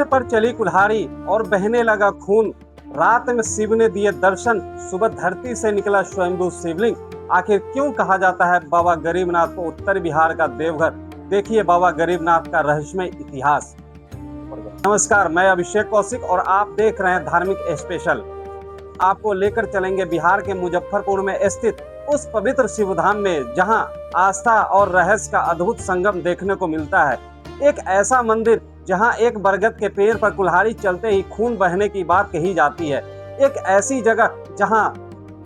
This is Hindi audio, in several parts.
पर चली कुल्हाड़ी और बहने लगा खून। रात में शिव ने दिए दर्शन, सुबह धरती से निकला स्वयंभू शिवलिंग। आखिर क्यों कहा जाता है बाबा गरीबनाथ को उत्तर बिहार का देवघर? देखिए बाबा गरीबनाथ का रहस्यमय इतिहास। नमस्कार, मैं अभिषेक कौशिक और आप देख रहे हैं धार्मिक स्पेशल। आपको लेकर चलेंगे बिहार के मुजफ्फरपुर में स्थित उस पवित्र शिवधाम में, जहां आस्था और रहस्य का अद्भुत संगम देखने को मिलता है। एक ऐसा मंदिर जहां एक बरगद के पेड़ पर कुल्हाड़ी चलते ही खून बहने की बात कही जाती है। एक ऐसी जगह जहां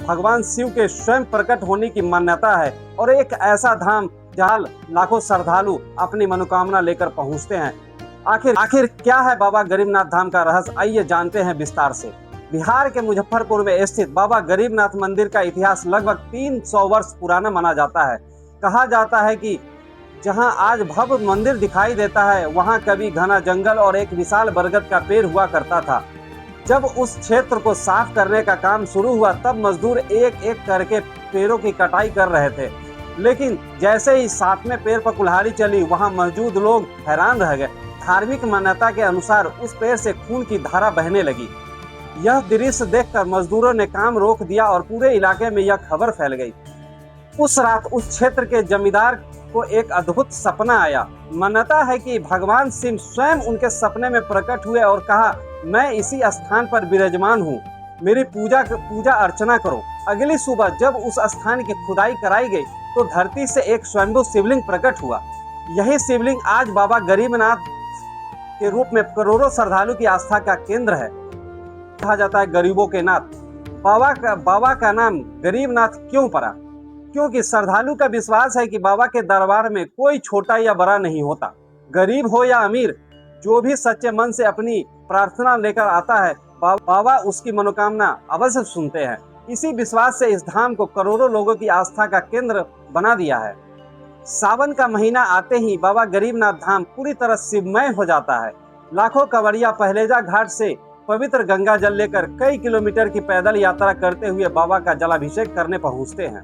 भगवान शिव के स्वयं प्रकट होने की मान्यता है, और एक ऐसा धाम जहां लाखों श्रद्धालु अपनी मनोकामना लेकर पहुंचते हैं। आखिर क्या है बाबा गरीबनाथ धाम का रहस्य? आइए जानते हैं विस्तार से। बिहार के मुजफ्फरपुर में स्थित बाबा गरीबनाथ मंदिर का इतिहास लगभग 300 वर्ष पुराना माना जाता है। कहा जाता है कि जहां आज भव्य मंदिर दिखाई देता है, वहां कभी घना जंगल और एक विशाल बरगद का पेड़ हुआ करता था। जब उस क्षेत्र को साफ करने का काम शुरू हुआ, तब मजदूर एक एक करके पेड़ों की कटाई कर रहे थे। लेकिन जैसे ही 7वें पेड़ पर कुल्हाड़ी चली, वहां मौजूद लोग हैरान रह गए। धार्मिक मान्यता के अनुसार उस पेड़ से खून की धारा बहने लगी। यह दृश्य देखकर मजदूरों ने काम रोक दिया और पूरे इलाके में यह खबर फैल गई। उस रात उस क्षेत्र के जमींदार को एक अद्भुत सपना आया। मान्यता है कि भगवान शिव स्वयं उनके सपने में प्रकट हुए और कहा, मैं इसी स्थान पर विराजमान हूँ, मेरी पूजा अर्चना करो। अगली सुबह जब उस स्थान की खुदाई कराई गई, तो धरती से एक स्वयंभू शिवलिंग प्रकट हुआ। यही शिवलिंग आज बाबा गरीबनाथ के रूप में करोड़ों श्रद्धालु की आस्था का केंद्र है। कहा जाता है गरीबों के नाथ। बाबा का नाम गरीबनाथ क्यों पड़ा? क्योंकि श्रद्धालु का विश्वास है कि बाबा के दरबार में कोई छोटा या बड़ा नहीं होता। गरीब हो या अमीर, जो भी सच्चे मन से अपनी प्रार्थना लेकर आता है, बाबा उसकी मनोकामना अवश्य सुनते हैं। इसी विश्वास से इस धाम को करोड़ों लोगों की आस्था का केंद्र बना दिया है। सावन का महीना आते ही बाबा गरीबनाथ धाम पूरी तरह शिवमय हो जाता है। लाखों कांवड़िया पहलेजा घाट से पवित्र गंगा जल लेकर कई किलोमीटर की पैदल यात्रा करते हुए बाबा का जलाभिषेक करने पहुंचते हैं।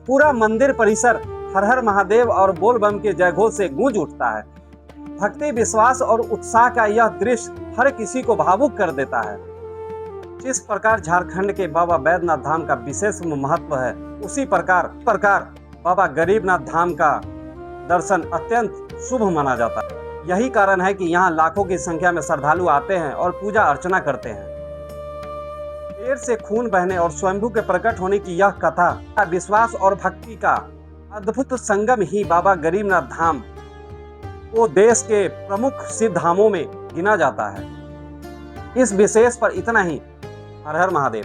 पूरा मंदिर परिसर हर हर महादेव और बोल बम के जयघोष से गूंज उठता है। भक्ति, विश्वास और उत्साह का यह दृश्य हर किसी को भावुक कर देता है। जिस प्रकार झारखंड के बाबा बैद्यनाथ धाम का विशेष महत्व है, उसी प्रकार बाबा गरीबनाथ धाम का दर्शन अत्यंत शुभ माना जाता है। यही कारण है कि यहाँ लाखों की संख्या में श्रद्धालु आते हैं और पूजा अर्चना करते हैं। पेड़ से खून बहने और स्वयंभू के प्रकट होने की यह कथा विश्वास और भक्ति का अद्भुत संगम ही बाबा गरीबनाथ धाम को देश के प्रमुख शिव धामों में गिना जाता है। इस विशेष पर इतना ही। हर हर महादेव।